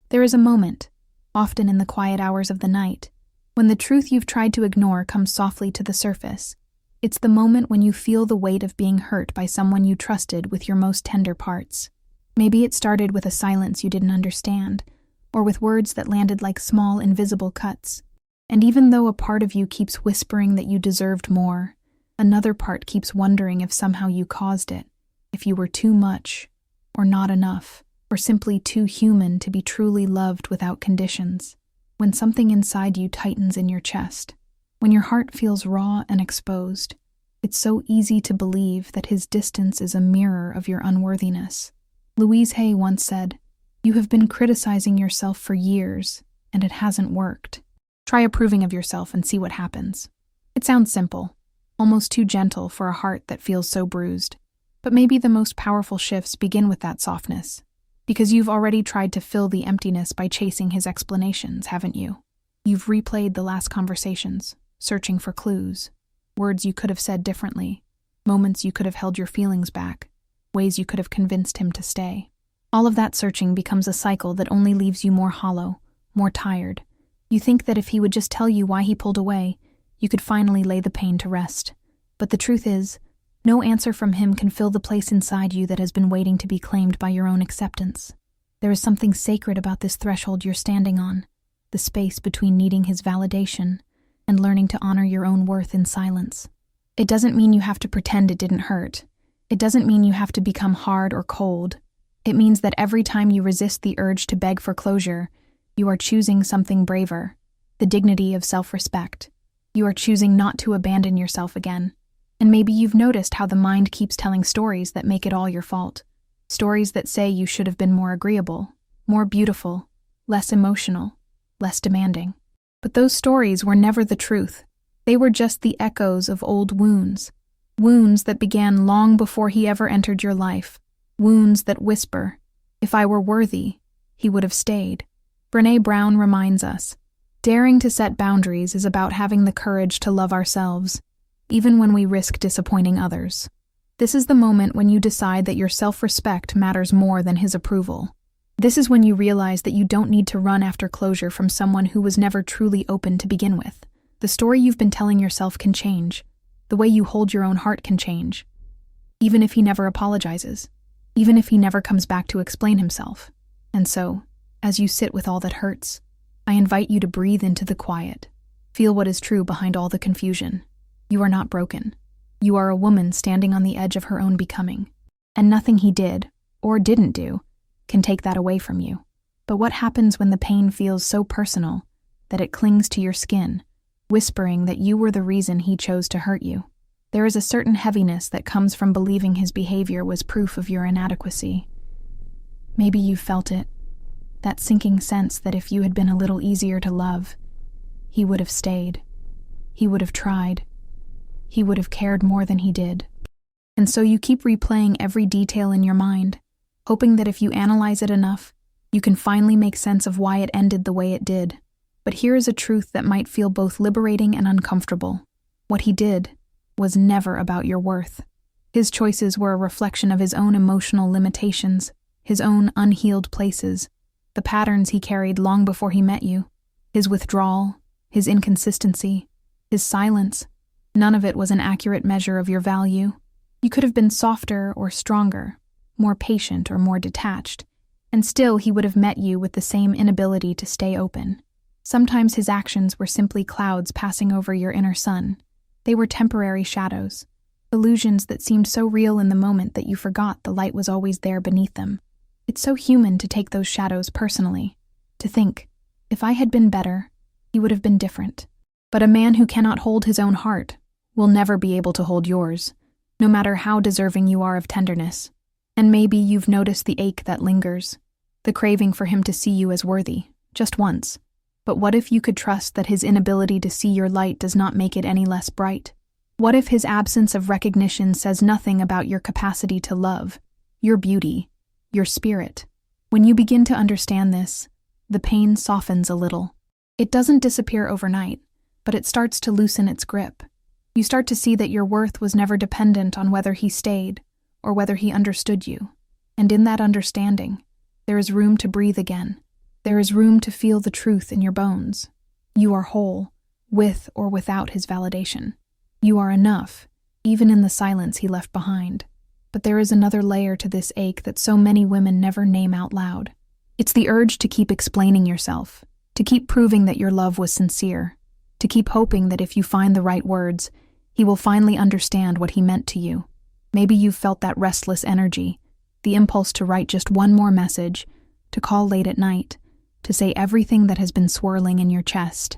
There is a moment, often in the quiet hours of the night, when the truth you've tried to ignore comes softly to the surface. It's the moment when you feel the weight of being hurt by someone you trusted with your most tender parts. Maybe it started with a silence you didn't understand, or with words that landed like small, invisible cuts. And even though a part of you keeps whispering that you deserved more, another part keeps wondering if somehow you caused it, if you were too much, or not enough, or simply too human to be truly loved without conditions. When something inside you tightens in your chest, when your heart feels raw and exposed, it's so easy to believe that his distance is a mirror of your unworthiness. Louise Hay once said, "You have been criticizing yourself for years, and it hasn't worked. Try approving of yourself and see what happens." It sounds simple, almost too gentle for a heart that feels so bruised. But maybe the most powerful shifts begin with that softness, because you've already tried to fill the emptiness by chasing his explanations, haven't you? You've replayed the last conversations, searching for clues, words you could have said differently, moments you could have held your feelings back, ways you could have convinced him to stay. All of that searching becomes a cycle that only leaves you more hollow, more tired. You think that if he would just tell you why he pulled away, you could finally lay the pain to rest. But the truth is, no answer from him can fill the place inside you that has been waiting to be claimed by your own acceptance. There is something sacred about this threshold you're standing on, the space between needing his validation and learning to honor your own worth in silence. It doesn't mean you have to pretend it didn't hurt. It doesn't mean you have to become hard or cold. It means that every time you resist the urge to beg for closure, you are choosing something braver, the dignity of self-respect. You are choosing not to abandon yourself again. And maybe you've noticed how the mind keeps telling stories that make it all your fault. Stories that say you should have been more agreeable, more beautiful, less emotional, less demanding. But those stories were never the truth. They were just the echoes of old wounds. Wounds that began long before he ever entered your life. Wounds that whisper, "If I were worthy, he would have stayed." Brené Brown reminds us, daring to set boundaries is about having the courage to love ourselves, even when we risk disappointing others. This is the moment when you decide that your self-respect matters more than his approval. This is when you realize that you don't need to run after closure from someone who was never truly open to begin with. The story you've been telling yourself can change. The way you hold your own heart can change. Even if he never apologizes. Even if he never comes back to explain himself. And so, as you sit with all that hurts, I invite you to breathe into the quiet. Feel what is true behind all the confusion. You are not broken. You are a woman standing on the edge of her own becoming. And nothing he did, or didn't do, can take that away from you. But what happens when the pain feels so personal that it clings to your skin, whispering that you were the reason he chose to hurt you? There is a certain heaviness that comes from believing his behavior was proof of your inadequacy. Maybe you felt it, that sinking sense that if you had been a little easier to love, he would have stayed. He would have tried. He would have cared more than he did. And so you keep replaying every detail in your mind, hoping that if you analyze it enough, you can finally make sense of why it ended the way it did. But here is a truth that might feel both liberating and uncomfortable. What he did was never about your worth. His choices were a reflection of his own emotional limitations, his own unhealed places, the patterns he carried long before he met you, his withdrawal, his inconsistency, his silence. None of it was an accurate measure of your value. You could have been softer or stronger, more patient or more detached, and still he would have met you with the same inability to stay open. Sometimes his actions were simply clouds passing over your inner sun. They were temporary shadows, illusions that seemed so real in the moment that you forgot the light was always there beneath them. It's so human to take those shadows personally, to think, if I had been better, he would have been different. But a man who cannot hold his own heart will never be able to hold yours, no matter how deserving you are of tenderness. And maybe you've noticed the ache that lingers, the craving for him to see you as worthy, just once. But what if you could trust that his inability to see your light does not make it any less bright? What if his absence of recognition says nothing about your capacity to love, your beauty, your spirit? When you begin to understand this, the pain softens a little. It doesn't disappear overnight, but it starts to loosen its grip. You start to see that your worth was never dependent on whether he stayed or whether he understood you. And in that understanding, there is room to breathe again. There is room to feel the truth in your bones. You are whole, with or without his validation. You are enough, even in the silence he left behind. But there is another layer to this ache that so many women never name out loud. It's the urge to keep explaining yourself, to keep proving that your love was sincere, to keep hoping that if you find the right words, he will finally understand what he meant to you. Maybe you've felt that restless energy, the impulse to write just one more message, to call late at night, to say everything that has been swirling in your chest.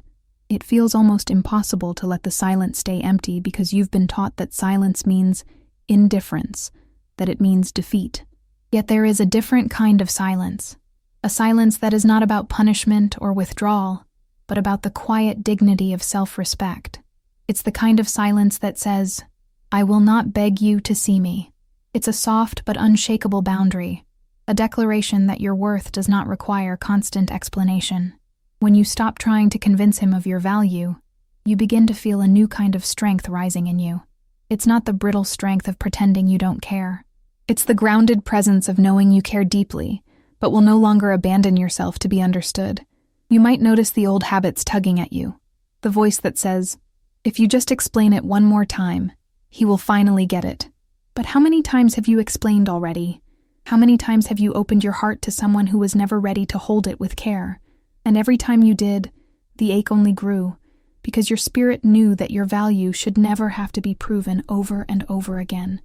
It feels almost impossible to let the silence stay empty because you've been taught that silence means indifference, that it means defeat. Yet there is a different kind of silence, a silence that is not about punishment or withdrawal, but about the quiet dignity of self-respect. It's the kind of silence that says, "I will not beg you to see me." It's a soft but unshakable boundary, a declaration that your worth does not require constant explanation. When you stop trying to convince him of your value, you begin to feel a new kind of strength rising in you. It's not the brittle strength of pretending you don't care. It's the grounded presence of knowing you care deeply, but will no longer abandon yourself to be understood. You might notice the old habits tugging at you, the voice that says, "If you just explain it one more time, he will finally get it." But how many times have you explained already? How many times have you opened your heart to someone who was never ready to hold it with care? And every time you did, the ache only grew, because your spirit knew that your value should never have to be proven over and over again.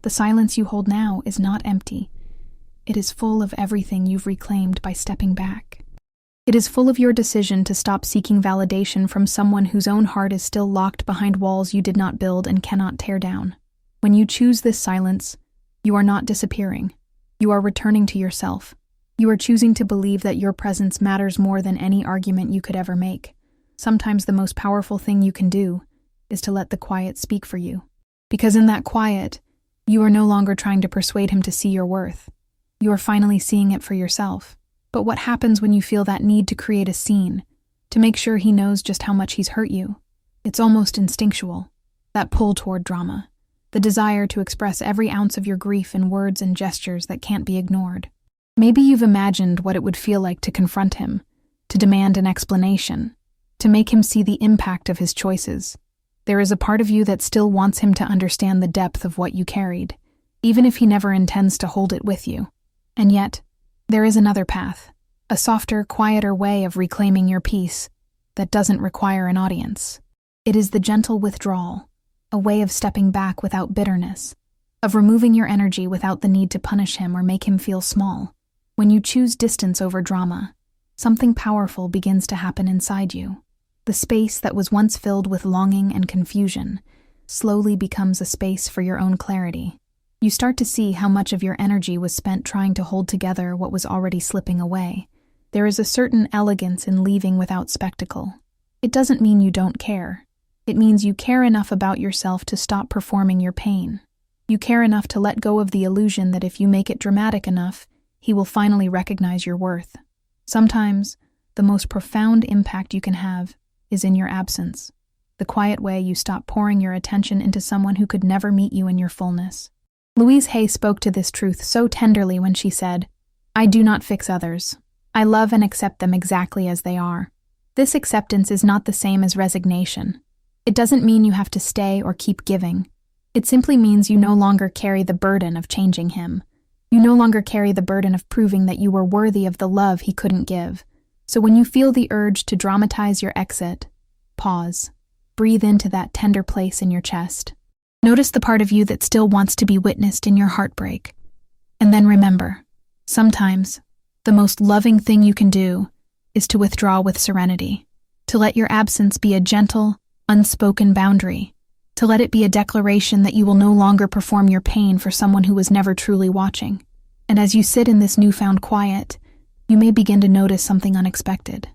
The silence you hold now is not empty. It is full of everything you've reclaimed by stepping back. It is full of your decision to stop seeking validation from someone whose own heart is still locked behind walls you did not build and cannot tear down. When you choose this silence, you are not disappearing. You are returning to yourself. You are choosing to believe that your presence matters more than any argument you could ever make. Sometimes the most powerful thing you can do is to let the quiet speak for you. Because in that quiet, you are no longer trying to persuade him to see your worth. You are finally seeing it for yourself. But what happens when you feel that need to create a scene, to make sure he knows just how much he's hurt you? It's almost instinctual, that pull toward drama, the desire to express every ounce of your grief in words and gestures that can't be ignored. Maybe you've imagined what it would feel like to confront him, to demand an explanation, to make him see the impact of his choices. There is a part of you that still wants him to understand the depth of what you carried, even if he never intends to hold it with you. And yet, there is another path, a softer, quieter way of reclaiming your peace that doesn't require an audience. It is the gentle withdrawal, a way of stepping back without bitterness, of removing your energy without the need to punish him or make him feel small. When you choose distance over drama, something powerful begins to happen inside you. The space that was once filled with longing and confusion slowly becomes a space for your own clarity. You start to see how much of your energy was spent trying to hold together what was already slipping away. There is a certain elegance in leaving without spectacle. It doesn't mean you don't care. It means you care enough about yourself to stop performing your pain. You care enough to let go of the illusion that if you make it dramatic enough, he will finally recognize your worth. Sometimes, the most profound impact you can have is in your absence, the quiet way you stop pouring your attention into someone who could never meet you in your fullness. Louise Hay spoke to this truth so tenderly when she said, "I do not fix others. I love and accept them exactly as they are." This acceptance is not the same as resignation. It doesn't mean you have to stay or keep giving. It simply means you no longer carry the burden of changing him. You no longer carry the burden of proving that you were worthy of the love he couldn't give. So when you feel the urge to dramatize your exit, pause. Breathe into that tender place in your chest. Notice the part of you that still wants to be witnessed in your heartbreak. And then remember, sometimes the most loving thing you can do is to withdraw with serenity, to let your absence be a gentle, unspoken boundary, to let it be a declaration that you will no longer perform your pain for someone who was never truly watching. And as you sit in this newfound quiet, you may begin to notice something unexpected.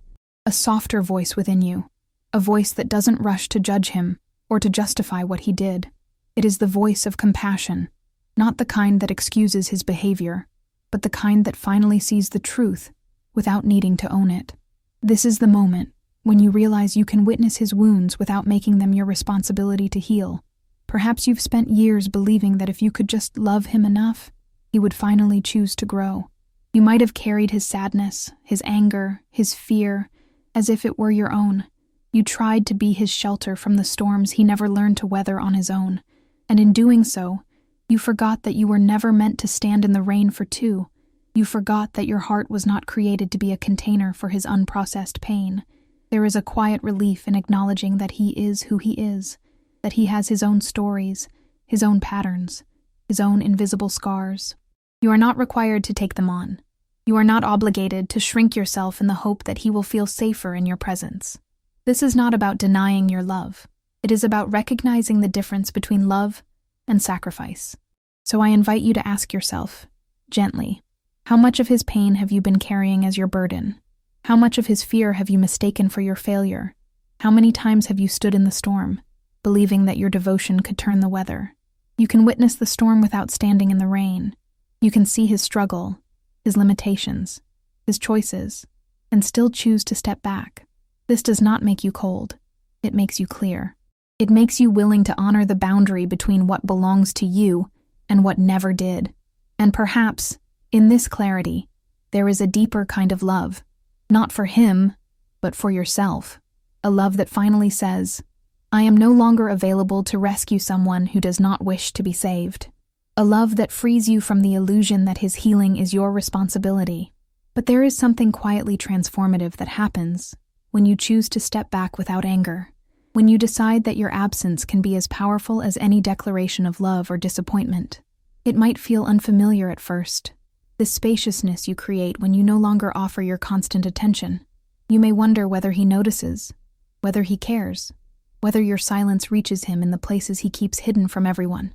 A softer voice within you, a voice that doesn't rush to judge him or to justify what he did. It is the voice of compassion, not the kind that excuses his behavior, but the kind that finally sees the truth without needing to own it. This is the moment when you realize you can witness his wounds without making them your responsibility to heal. Perhaps you've spent years believing that if you could just love him enough, he would finally choose to grow. You might have carried his sadness, his anger, his fear, as if it were your own. You tried to be his shelter from the storms he never learned to weather on his own. And in doing so, you forgot that you were never meant to stand in the rain for two. You forgot that your heart was not created to be a container for his unprocessed pain. There is a quiet relief in acknowledging that he is who he is, that he has his own stories, his own patterns, his own invisible scars. You are not required to take them on. You are not obligated to shrink yourself in the hope that he will feel safer in your presence. This is not about denying your love. It is about recognizing the difference between love and sacrifice. So I invite you to ask yourself, gently, how much of his pain have you been carrying as your burden? How much of his fear have you mistaken for your failure? How many times have you stood in the storm, believing that your devotion could turn the weather? You can witness the storm without standing in the rain. You can see his struggle, his limitations, his choices, and still choose to step back. This does not make you cold. It makes you clear. It makes you willing to honor the boundary between what belongs to you and what never did. And perhaps, in this clarity, there is a deeper kind of love, not for him, but for yourself. A love that finally says, I am no longer available to rescue someone who does not wish to be saved. A love that frees you from the illusion that his healing is your responsibility. But there is something quietly transformative that happens when you choose to step back without anger, when you decide that your absence can be as powerful as any declaration of love or disappointment. It might feel unfamiliar at first, the spaciousness you create when you no longer offer your constant attention. You may wonder whether he notices, whether he cares, whether your silence reaches him in the places he keeps hidden from everyone.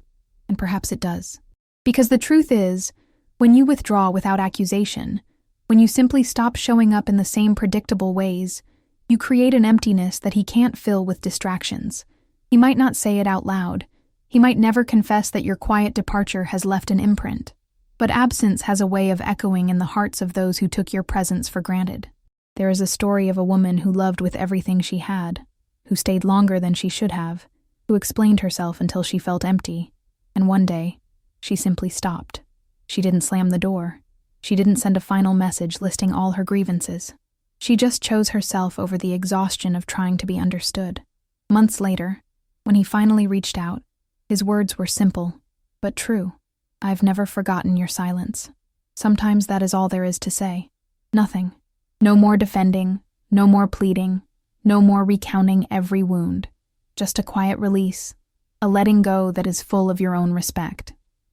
And perhaps it does. Because the truth is, when you withdraw without accusation, when you simply stop showing up in the same predictable ways, you create an emptiness that he can't fill with distractions. He might not say it out loud. He might never confess that your quiet departure has left an imprint. But absence has a way of echoing in the hearts of those who took your presence for granted. There is a story of a woman who loved with everything she had, who stayed longer than she should have, who explained herself until she felt empty. And one day, she simply stopped. She didn't slam the door. She didn't send a final message listing all her grievances. She just chose herself over the exhaustion of trying to be understood. Months later, when he finally reached out, his words were simple, but true. I've never forgotten your silence. Sometimes that is all there is to say. Nothing. No more defending, no more pleading, no more recounting every wound. Just a quiet release, a letting go that is full of your own respect.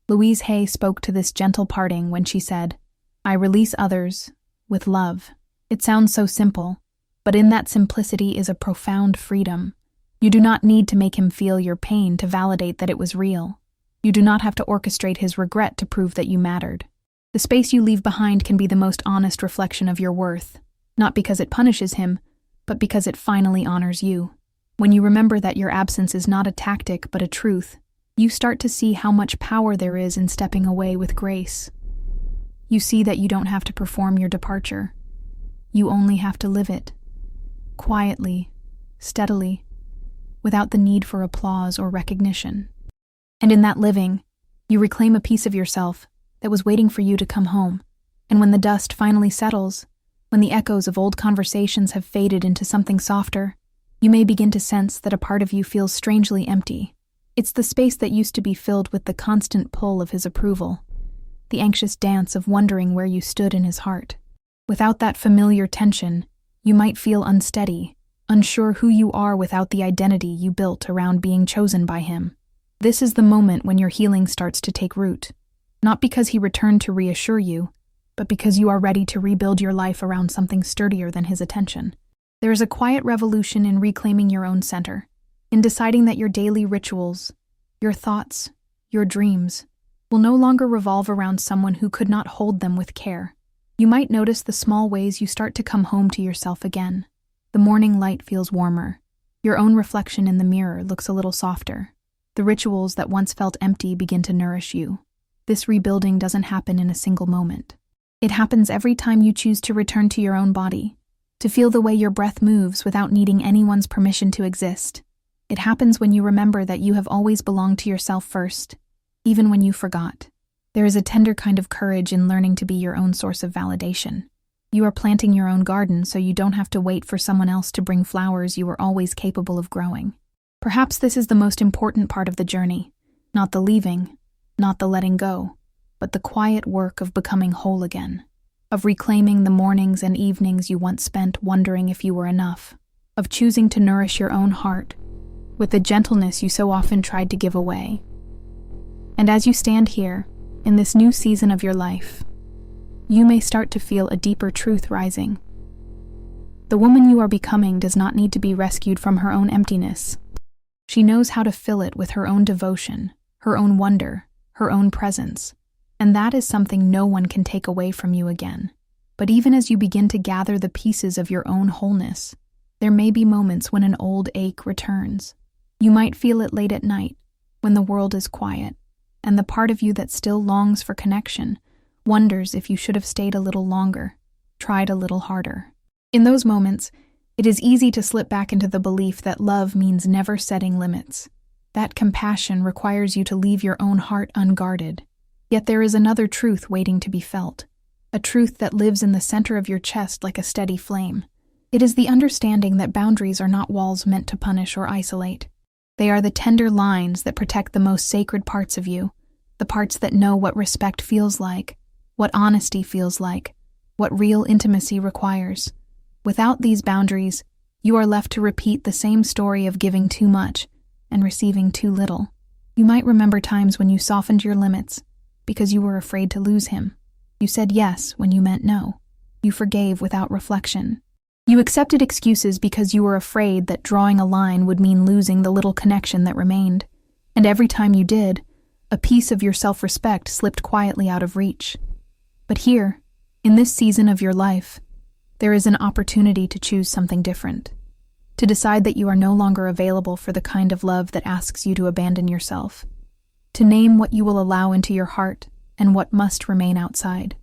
Louise Hay spoke to this gentle parting when she said, I release others with love. It sounds so simple, but in that simplicity is a profound freedom. You do not need to make him feel your pain to validate that it was real. You do not have to orchestrate his regret to prove that you mattered. The space you leave behind can be the most honest reflection of your worth, not because it punishes him, but because it finally honors you. When you remember that your absence is not a tactic but a truth, you start to see how much power there is in stepping away with grace. You see that you don't have to perform your departure. You only have to live it. Quietly, steadily, without the need for applause or recognition. And in that living, you reclaim a piece of yourself that was waiting for you to come home. And when the dust finally settles, when the echoes of old conversations have faded into something softer, you may begin to sense that a part of you feels strangely empty. It's the space that used to be filled with the constant pull of his approval, the anxious dance of wondering where you stood in his heart. Without that familiar tension, you might feel unsteady, unsure who you are without the identity you built around being chosen by him. This is the moment when your healing starts to take root, not because he returned to reassure you, but because you are ready to rebuild your life around something sturdier than his attention. There is a quiet revolution in reclaiming your own center, in deciding that your daily rituals, your thoughts, your dreams, will no longer revolve around someone who could not hold them with care. You might notice the small ways you start to come home to yourself again. The morning light feels warmer. Your own reflection in the mirror looks a little softer. The rituals that once felt empty begin to nourish you. This rebuilding doesn't happen in a single moment. It happens every time you choose to return to your own body, to feel the way your breath moves without needing anyone's permission to exist. It happens when you remember that you have always belonged to yourself first, even when you forgot. There is a tender kind of courage in learning to be your own source of validation. You are planting your own garden so you don't have to wait for someone else to bring flowers you are always capable of growing. Perhaps this is the most important part of the journey, not the leaving, not the letting go, but the quiet work of becoming whole again, of reclaiming the mornings and evenings you once spent wondering if you were enough, of choosing to nourish your own heart with the gentleness you so often tried to give away. And as you stand here, in this new season of your life, you may start to feel a deeper truth rising. The woman you are becoming does not need to be rescued from her own emptiness. She knows how to fill it with her own devotion, her own wonder, her own presence, and that is something no one can take away from you again. But even as you begin to gather the pieces of your own wholeness, there may be moments when an old ache returns. You might feel it late at night, when the world is quiet, and the part of you that still longs for connection wonders if you should have stayed a little longer, tried a little harder. In those moments, it is easy to slip back into the belief that love means never setting limits. That compassion requires you to leave your own heart unguarded. Yet there is another truth waiting to be felt, a truth that lives in the center of your chest like a steady flame. It is the understanding that boundaries are not walls meant to punish or isolate. They are the tender lines that protect the most sacred parts of you, the parts that know what respect feels like, what honesty feels like, what real intimacy requires. Without these boundaries, you are left to repeat the same story of giving too much and receiving too little. You might remember times when you softened your limits because you were afraid to lose him. You said yes when you meant no. You forgave without reflection. You accepted excuses because you were afraid that drawing a line would mean losing the little connection that remained. And every time you did, a piece of your self-respect slipped quietly out of reach. But here, in this season of your life, there is an opportunity to choose something different, to decide that you are no longer available for the kind of love that asks you to abandon yourself, to name what you will allow into your heart and what must remain outside.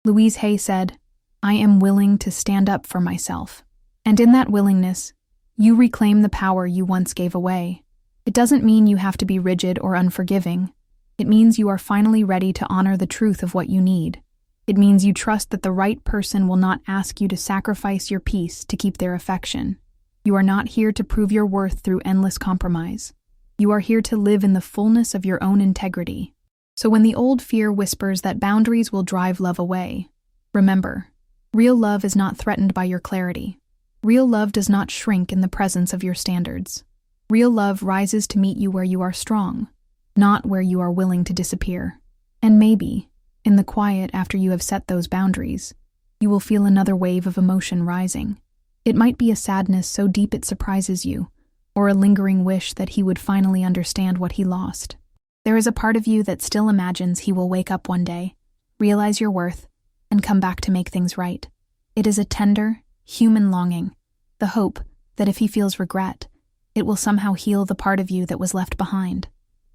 Louise Hay said, "I am willing to stand up for myself." And in that willingness, you reclaim the power you once gave away. It doesn't mean you have to be rigid or unforgiving. It means you are finally ready to honor the truth of what you need. It means you trust that the right person will not ask you to sacrifice your peace to keep their affection. You are not here to prove your worth through endless compromise. You are here to live in the fullness of your own integrity. So when the old fear whispers that boundaries will drive love away, remember, real love is not threatened by your clarity. Real love does not shrink in the presence of your standards. Real love rises to meet you where you are strong, not where you are willing to disappear. And maybe, in the quiet after you have set those boundaries, you will feel another wave of emotion rising. It might be a sadness so deep it surprises you, or a lingering wish that he would finally understand what he lost. There is a part of you that still imagines he will wake up one day, realize your worth, and come back to make things right. It is a tender, human longing, the hope that if he feels regret, it will somehow heal the part of you that was left behind.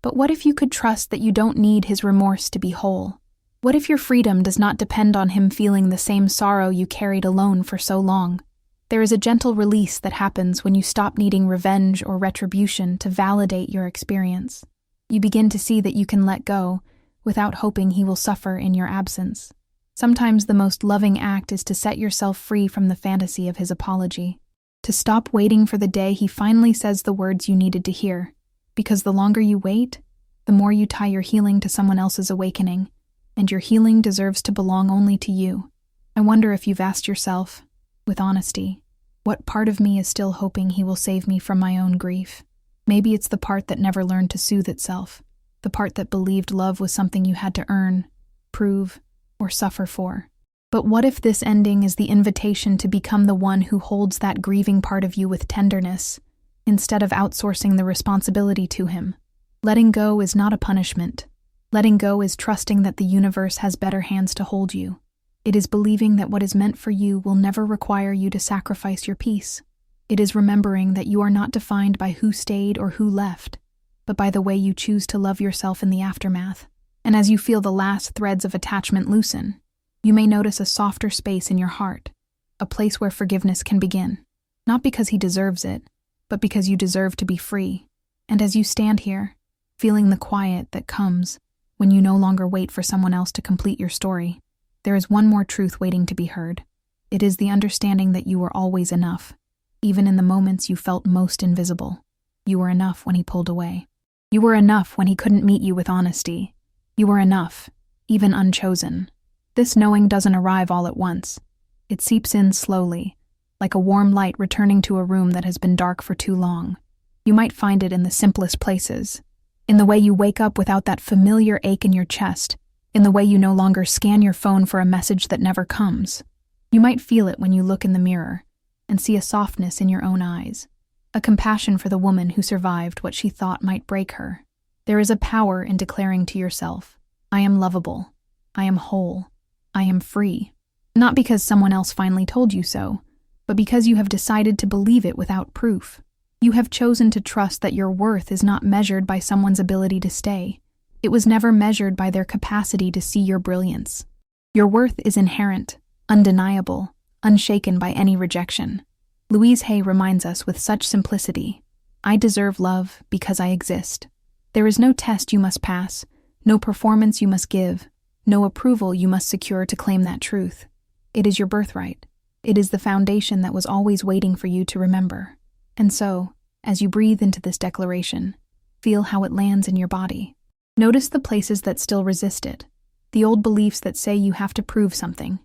But what if you could trust that you don't need his remorse to be whole? What if your freedom does not depend on him feeling the same sorrow you carried alone for so long? There is a gentle release that happens when you stop needing revenge or retribution to validate your experience. You begin to see that you can let go without hoping he will suffer in your absence. Sometimes the most loving act is to set yourself free from the fantasy of his apology, to stop waiting for the day he finally says the words you needed to hear, because the longer you wait, the more you tie your healing to someone else's awakening, and your healing deserves to belong only to you. I wonder if you've asked yourself, with honesty, what part of me is still hoping he will save me from my own grief? Maybe it's the part that never learned to soothe itself, the part that believed love was something you had to earn, prove, or suffer for. But what if this ending is the invitation to become the one who holds that grieving part of you with tenderness, instead of outsourcing the responsibility to him? Letting go is not a punishment. Letting go is trusting that the universe has better hands to hold you. It is believing that what is meant for you will never require you to sacrifice your peace. It is remembering that you are not defined by who stayed or who left, but by the way you choose to love yourself in the aftermath. And as you feel the last threads of attachment loosen, you may notice a softer space in your heart, a place where forgiveness can begin. Not because he deserves it, but because you deserve to be free. And as you stand here, feeling the quiet that comes, when you no longer wait for someone else to complete your story, there is one more truth waiting to be heard. It is the understanding that you were always enough, even in the moments you felt most invisible. You were enough when he pulled away. You were enough when he couldn't meet you with honesty. You were enough, even unchosen. This knowing doesn't arrive all at once. It seeps in slowly, like a warm light returning to a room that has been dark for too long. You might find it in the simplest places, in the way you wake up without that familiar ache in your chest, in the way you no longer scan your phone for a message that never comes. You might feel it when you look in the mirror and see a softness in your own eyes, a compassion for the woman who survived what she thought might break her. There is a power in declaring to yourself, I am lovable, I am whole, I am free. Not because someone else finally told you so, but because you have decided to believe it without proof. You have chosen to trust that your worth is not measured by someone's ability to stay. It was never measured by their capacity to see your brilliance. Your worth is inherent, undeniable, unshaken by any rejection. Louise Hay reminds us with such simplicity, I deserve love because I exist. There is no test you must pass, no performance you must give, no approval you must secure to claim that truth. It is your birthright. It is the foundation that was always waiting for you to remember. And so, as you breathe into this declaration, feel how it lands in your body. Notice the places that still resist it, the old beliefs that say you have to prove something.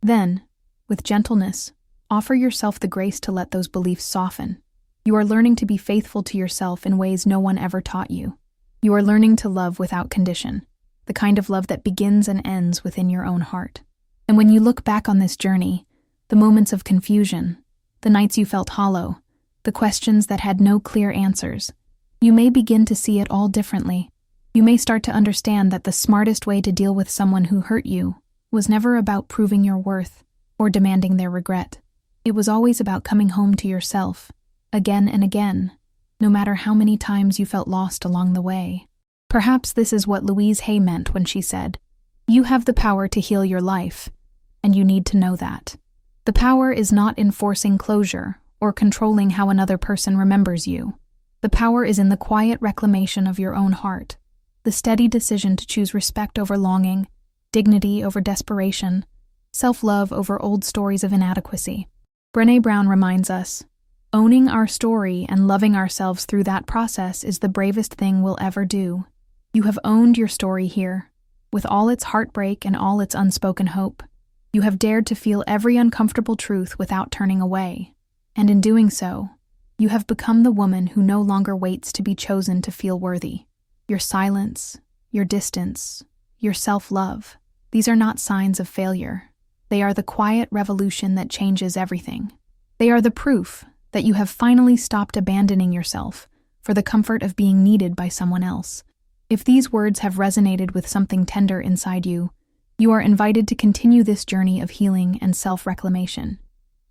Then, with gentleness, offer yourself the grace to let those beliefs soften. You are learning to be faithful to yourself in ways no one ever taught you. You are learning to love without condition, the kind of love that begins and ends within your own heart. And when you look back on this journey, the moments of confusion, the nights you felt hollow, the questions that had no clear answers, you may begin to see it all differently. You may start to understand that the smartest way to deal with someone who hurt you was never about proving your worth or demanding their regret. It was always about coming home to yourself, again and again, no matter how many times you felt lost along the way. Perhaps this is what Louise Hay meant when she said, you have the power to heal your life, and you need to know that. The power is not in forcing closure or controlling how another person remembers you. The power is in the quiet reclamation of your own heart, the steady decision to choose respect over longing, dignity over desperation, self-love over old stories of inadequacy. Brené Brown reminds us, owning our story and loving ourselves through that process is the bravest thing we'll ever do. You have owned your story here, with all its heartbreak and all its unspoken hope. You have dared to feel every uncomfortable truth without turning away. And in doing so, you have become the woman who no longer waits to be chosen to feel worthy. Your silence, your distance, your self-love, these are not signs of failure. They are the quiet revolution that changes everything. They are the proof that you have finally stopped abandoning yourself for the comfort of being needed by someone else. If these words have resonated with something tender inside you, you are invited to continue this journey of healing and self-reclamation.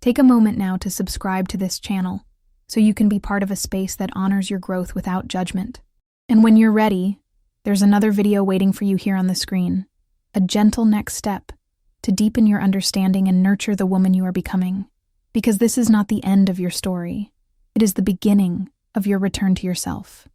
Take a moment now to subscribe to this channel so you can be part of a space that honors your growth without judgment. And when you're ready, there's another video waiting for you here on the screen, a gentle next step to deepen your understanding and nurture the woman you are becoming. Because this is not the end of your story. It is the beginning of your return to yourself.